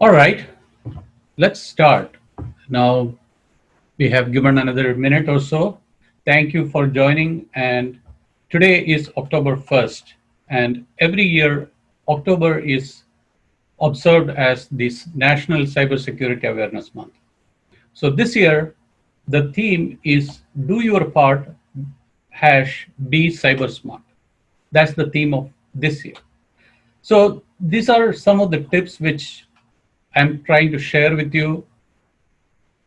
All right, let's start. Now, we have given another minute or so. Thank you for joining. And today is October 1st. And every year, October is observed as this National Cybersecurity Awareness Month. So this year, the theme is Do Your Part, #Be Cyber Smart. That's the theme of this year. So these are some of the tips which I'm trying to share with you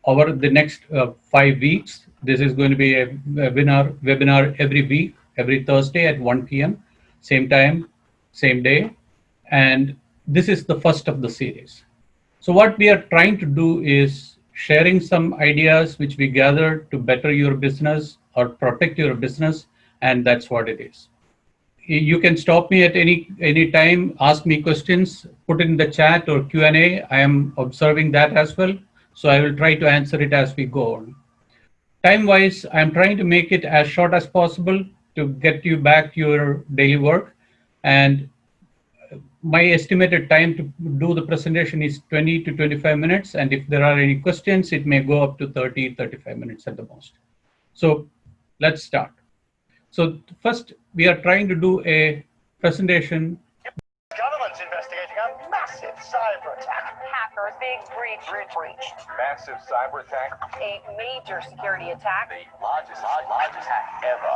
over the next 5 weeks. This is going to be a webinar every week, every Thursday at 1 p.m., same time, same day. And this is the first of the series. So what we are trying to do is sharing some ideas which we gathered to better your business or protect your business, and that's what it is. You can stop me at any time, ask me questions, put it in the chat or Q&A. I am observing that as well, so I will try to answer it as we go on. Time wise, I'm trying to make it as short as possible to get you back to your daily work, and my estimated time to do the presentation is 20 to 25 minutes, and if there are any questions, it may go up to 35 minutes at the most. So let's start. So first, we are trying to do a presentation. Government's investigating a massive cyber attack. Hackers, big breach. Massive cyber attack. A major security attack. The largest attack ever.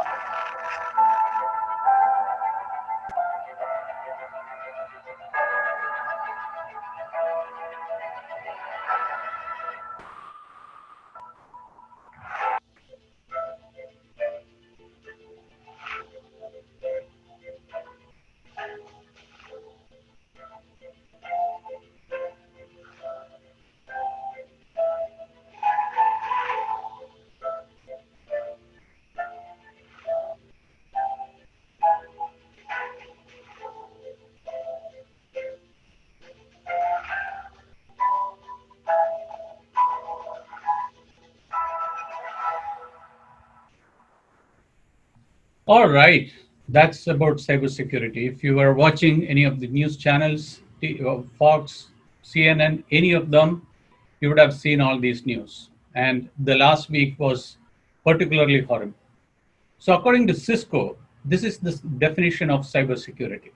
All right, that's about cybersecurity. If you are watching any of the news channels, Fox, CNN, any of them, you would have seen all these news. And the last week was particularly horrible. So according to Cisco, this is the definition of cybersecurity.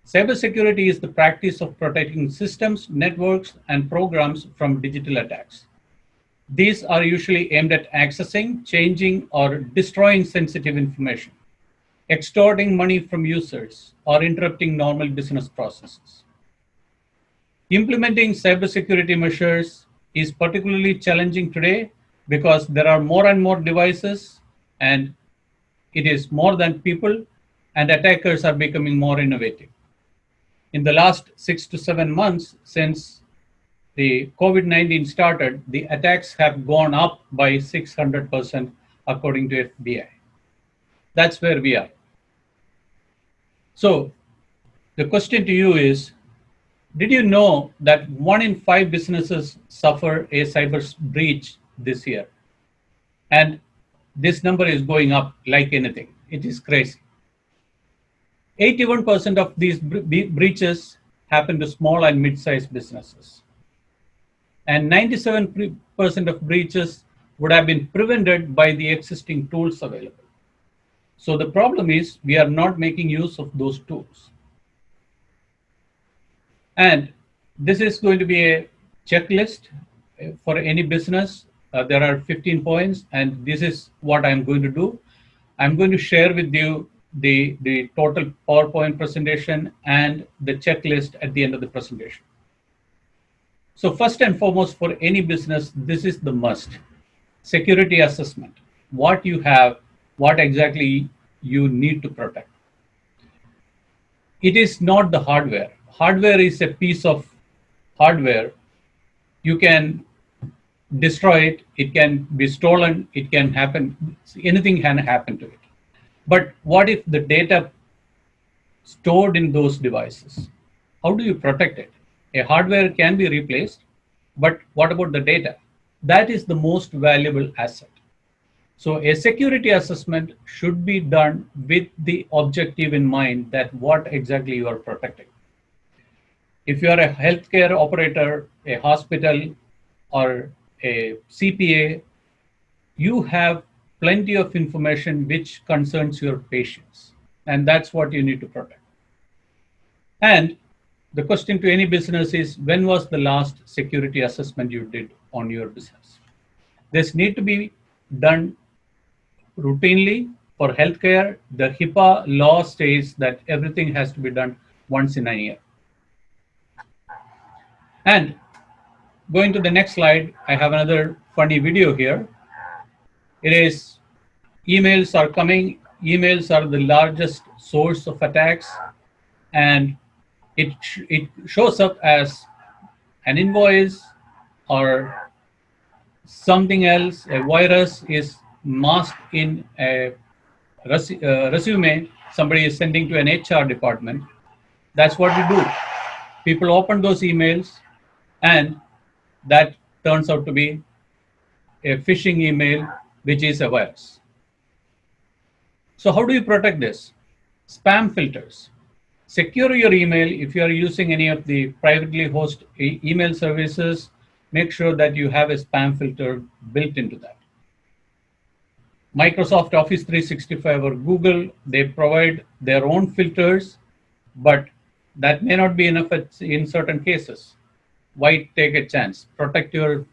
Cybersecurity is the practice of protecting systems, networks, and programs from digital attacks. These are usually aimed at accessing, changing, or destroying sensitive information, extorting money from users, or interrupting normal business processes. Implementing cybersecurity measures is particularly challenging today because there are more and more devices, and it is more than people, and attackers are becoming more innovative. In the last 6 to 7 months since the COVID-19 started, the attacks have gone up by 600% according to FBI. That's where we are. So the question to you is, did you know that 1 in 5 businesses suffer a cyber breach this year? And this number is going up like anything. It is crazy. 81% of these breaches happen to small and mid-sized businesses. And 97% of breaches would have been prevented by the existing tools available. So the problem is we are not making use of those tools. And this is going to be a checklist for any business. There are 15 points, and this is what I'm going to do. I'm going to share with you the total PowerPoint presentation and the checklist at the end of the presentation. So first and foremost, for any business, this is the must. Security assessment. What you have, what exactly you need to protect. It is not the hardware. Hardware is a piece of hardware. You can destroy it, it can be stolen, it can happen, anything can happen to it. But what if the data stored in those devices? How do you protect it? A hardware can be replaced, but what about the data? That is the most valuable asset. So a security assessment should be done with the objective in mind that what exactly you are protecting. If you are a healthcare operator, a hospital, or a CPA, you have plenty of information which concerns your patients, and that's what you need to protect. And the question to any business is, when was the last security assessment you did on your business? This need to be done routinely. For healthcare, the HIPAA law states that everything has to be done once in a year. And going to the next slide, I have another funny video here. It is emails are coming. Emails are the largest source of attacks, and it shows up as an invoice or something else. A virus is masked in a resume somebody is sending to an HR department. That's what we do. People open those emails, and that turns out to be a phishing email, which is a virus. So how do you protect this? Spam filters. Secure your email. If you are using any of the privately hosted email services, make sure that you have a spam filter built into that. Microsoft Office 365 or Google, they provide their own filters, but that may not be enough in certain cases. Why take a chance? Protect your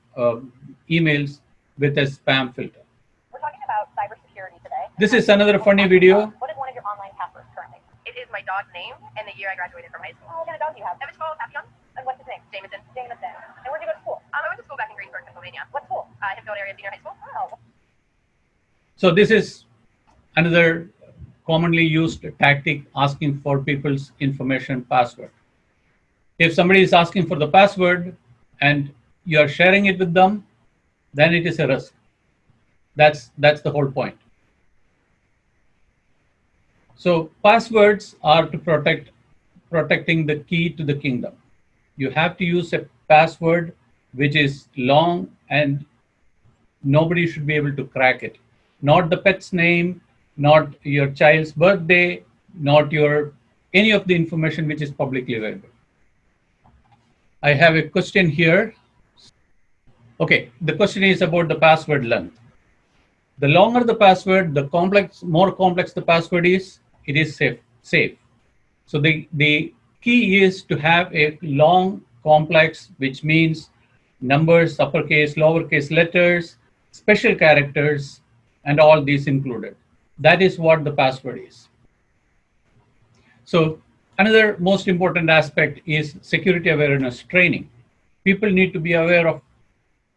emails with a spam filter. We're talking about cybersecurity today. This is another funny video. What is one of your online passwords currently? It is my dog's name and the year I graduated from high school. What kind of dog do you have? Evans Papillon. And what's his name? Jameson. Jameson. And where did you go to school? I went to school back in Greensburg, Pennsylvania. What school? Hempfield Area Senior High School. Oh. So this is another commonly used tactic, asking for people's information password. If somebody is asking for the password and you are sharing it with them, then it is a risk. That's the whole point. So passwords are to protecting the key to the kingdom. You have to use a password which is long and nobody should be able to crack it. Not the pet's name, not your child's birthday, not any of the information which is publicly available. I have a question here. Okay, the question is about the password length. The longer the password, the more complex the password is, it is safe. So the key is to have a long, complex, which means numbers, uppercase, lowercase letters, special characters, and all these included. That is what the password is. So another most important aspect is security awareness training. People need to be aware of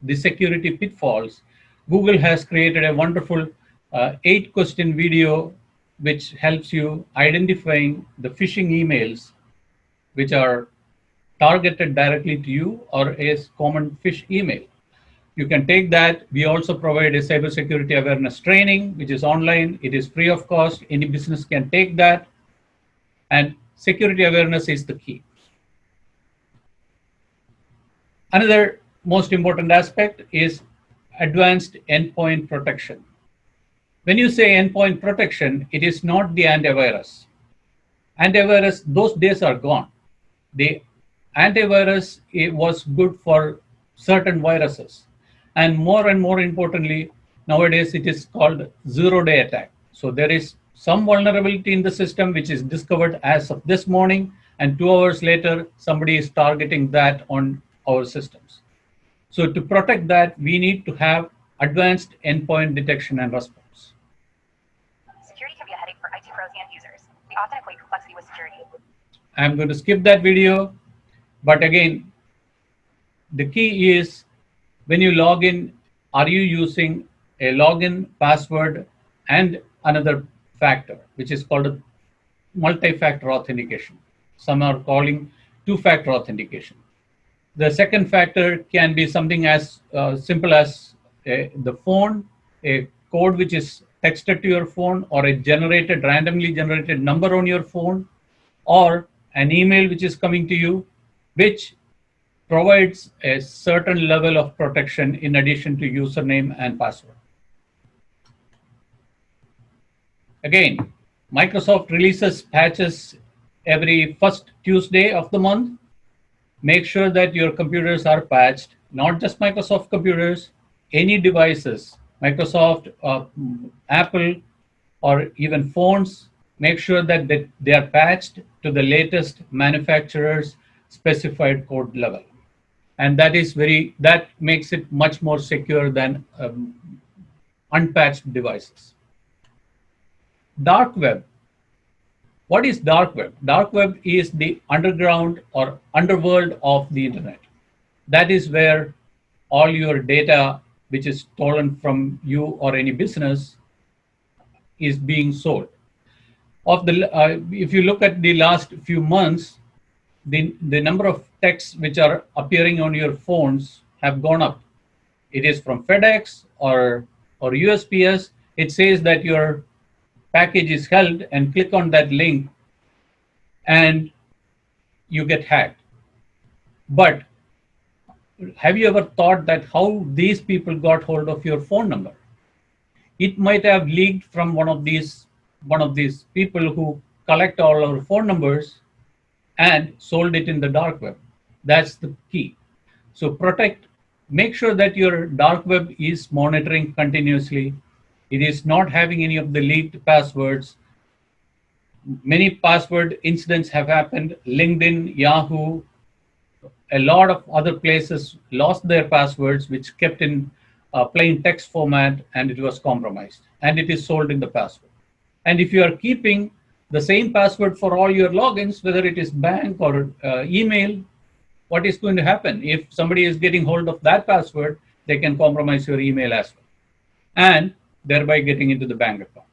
the security pitfalls. Google has created a wonderful 8-question video which helps you identifying the phishing emails which are targeted directly to you or a common phish email. You can take that. We also provide a cybersecurity awareness training, which is online. It is free of cost. Any business can take that. And security awareness is the key. Another most important aspect is advanced endpoint protection. When you say endpoint protection, it is not the antivirus. Antivirus, those days are gone. The antivirus, it was good for certain viruses. And more importantly, nowadays it is called zero-day attack. So there is some vulnerability in the system which is discovered as of this morning, and 2 hours later, somebody is targeting that on our systems. So to protect that, we need to have advanced endpoint detection and response. Security can be a headache for IT pros and users. We often equate complexity with security. I'm going to skip that video, but again, the key is when you log in, are you using a login, password, and another factor, which is called a multi-factor authentication. Some are calling two-factor authentication. The second factor can be something as simple as the phone, a code which is texted to your phone, or a randomly generated number on your phone, or an email which is coming to you, which provides a certain level of protection in addition to username and password. Again, Microsoft releases patches every first Tuesday of the month. Make sure that your computers are patched, not just Microsoft computers, any devices, Microsoft, Apple, or even phones. Make sure that they are patched to the latest manufacturer's specified code level. And that makes it much more secure than unpatched devices. Dark web. What is dark web? Dark web is the underground or underworld of the internet. That is where all your data, which is stolen from you or any business, is being sold. If you look at the last few months, the number of texts which are appearing on your phones have gone up. It is from FedEx or USPS. It says that your package is held, and click on that link and you get hacked. But have you ever thought that how these people got hold of your phone number? It might have leaked from one of these people who collect all our phone numbers and sold it in the dark web. That's the key. So make sure that your dark web is monitoring continuously. It is not having any of the leaked passwords. Many password incidents have happened. LinkedIn, Yahoo, a lot of other places lost their passwords, which kept in plain text format, and it was compromised. And it is sold in the password. And if you are keeping the same password for all your logins, whether it is bank or email, what is going to happen? If somebody is getting hold of that password, they can compromise your email as well, and thereby getting into the bank account.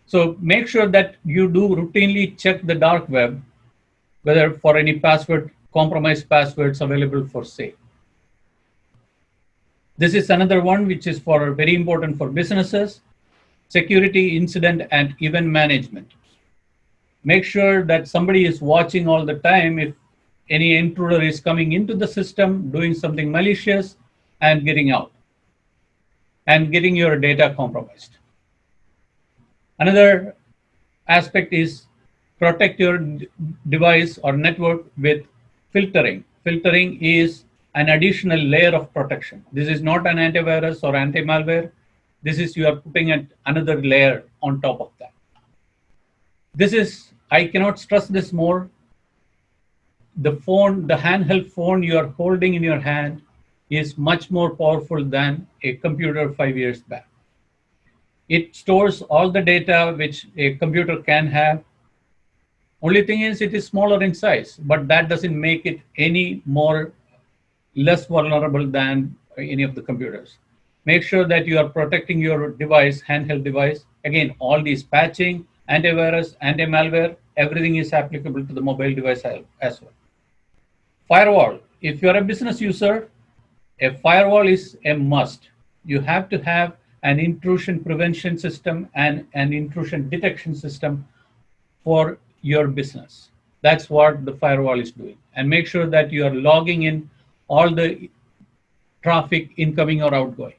So make sure that you do routinely check the dark web, whether for any compromised passwords available for sale. This is another one which is very important for businesses: security, incident, and event management. Make sure that somebody is watching all the time if any intruder is coming into the system, doing something malicious, and getting out, and getting your data compromised. Another aspect is protect your device or network with filtering. Filtering is an additional layer of protection. This is not an antivirus or anti-malware. This is you are putting another layer on top of that. I cannot stress this more. The handheld phone you are holding in your hand is much more powerful than a computer 5 years back. It stores all the data which a computer can have. Only thing is it is smaller in size, but that doesn't make it any less vulnerable than any of the computers. Make sure that you are protecting your device, handheld device. Again, all these patching, antivirus, anti-malware, everything is applicable to the mobile device as well. Firewall. If you're a business user, a firewall is a must. You have to have an intrusion prevention system and an intrusion detection system for your business. That's what the firewall is doing. And make sure that you are logging in all the traffic incoming or outgoing.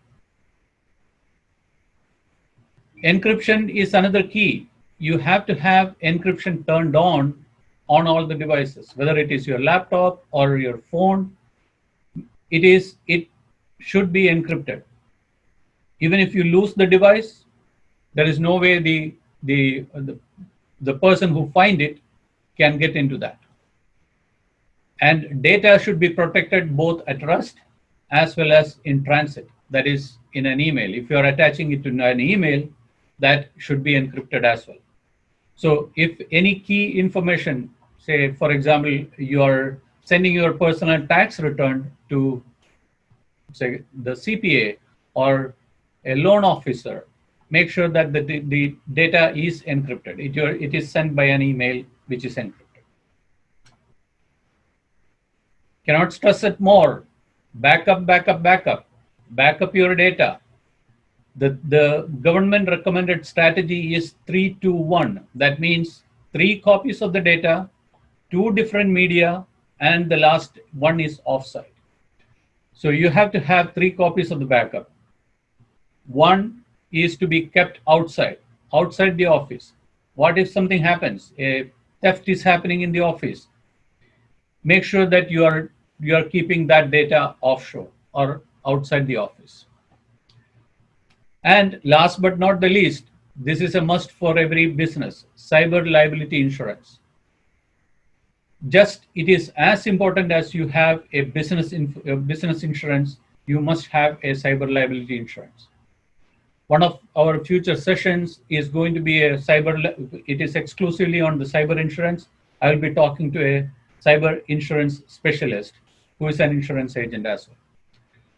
Encryption is another key. You have to have encryption turned on all the devices, whether it is your laptop or your phone. It should be encrypted. Even if you lose the device, there is no way the person who find it can get into that. And data should be protected both at rest as well as in transit. That is in an email. If you are attaching it to an email, that should be encrypted as well. So if any key information, say, for example, you are sending your personal tax return to, say, the CPA or a loan officer, make sure that the data is encrypted. It is sent by an email which is encrypted. Cannot stress it more. Backup, backup, backup. Backup your data. The government recommended strategy is 3-2-1. That means 3 copies of the data, 2 different media, and the last one is offsite. So you have to have 3 copies of the backup. One is to be kept outside the office. What if something happens? A theft is happening in the office. make sure that you are keeping that data offshore or outside the office. And last but not the least, this is a must for every business: cyber liability insurance. Just it is as important as you have a business insurance, you must have a cyber liability insurance. One of our future sessions is going to be it is exclusively on the cyber insurance. I will be talking to a cyber insurance specialist who is an insurance agent as well.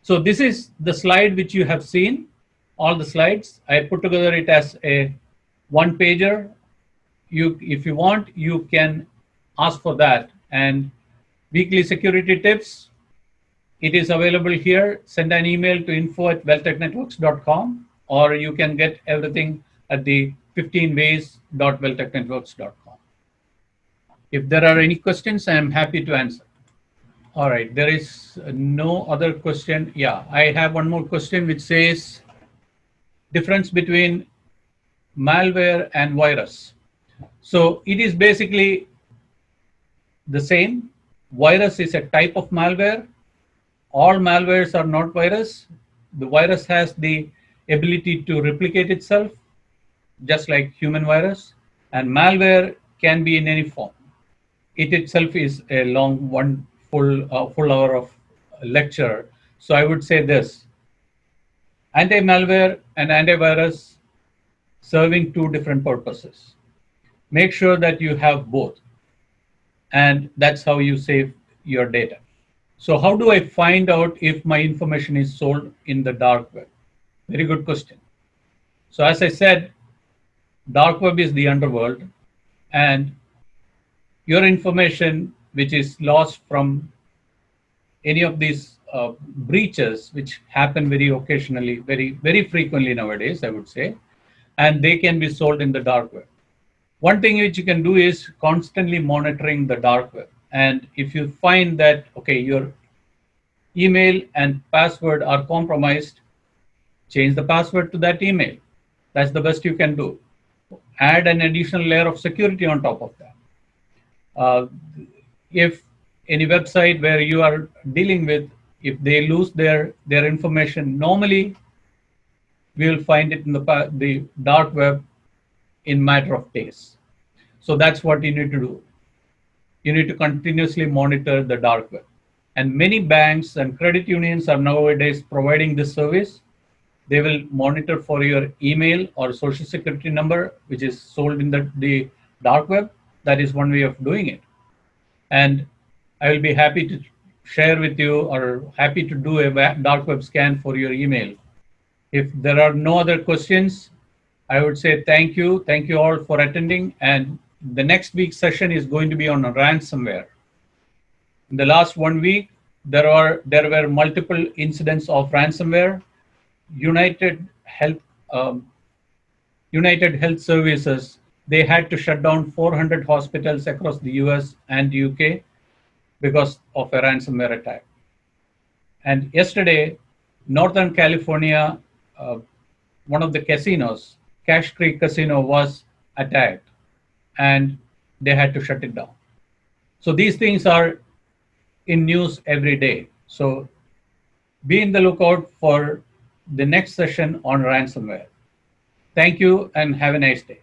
So this is the slide which you have seen, all the slides. I put together it as a one pager. If you want, you can ask for that. And weekly security tips, it is available here. Send an email to info@veltecnetworks.com, or you can get everything at the 15ways.veltecnetworks.com. If there are any questions, I am happy to answer. All right, there is no other question. Yeah, I have one more question which says difference between malware and virus. So it is basically the same. Virus is a type of malware. All malwares are not virus. The virus has the ability to replicate itself, just like human virus. And malware can be in any form. It itself is a long full hour of lecture. So I would say this: anti-malware and antivirus serving two different purposes. Make sure that you have both, and that's how you save your data. So how do I find out if my information is sold in the dark web? Very good question. So as I said, dark web is the underworld, and your information which is lost from any of these breaches, which happen very occasionally, very frequently nowadays, I would say, and they can be sold in the dark web. One thing which you can do is constantly monitoring the dark web. And if you find that, okay, your email and password are compromised, change the password to that email. That's the best you can do. Add an additional layer of security on top of that. If any website where you are dealing with, if they lose their information, normally we will find it in the dark web in matter of days. So that's what you need to do. You need to continuously monitor the dark web. And many banks and credit unions are nowadays providing this service. They will monitor for your email or social security number, which is sold in the dark web. That is one way of doing it. And I will be happy to share with you, or happy to do a dark web scan for your email. If there are no other questions, I would say thank you. Thank you all for attending. And the next week's session is going to be on ransomware. In the last 1 week, there were multiple incidents of ransomware. United Health Services, they had to shut down 400 hospitals across the US and UK because of a ransomware attack. And yesterday, Northern California, one of the casinos, Cache Creek Casino, was attacked, and they had to shut it down. So these things are in news every day. So be in the lookout for the next session on ransomware. Thank you and have a nice day.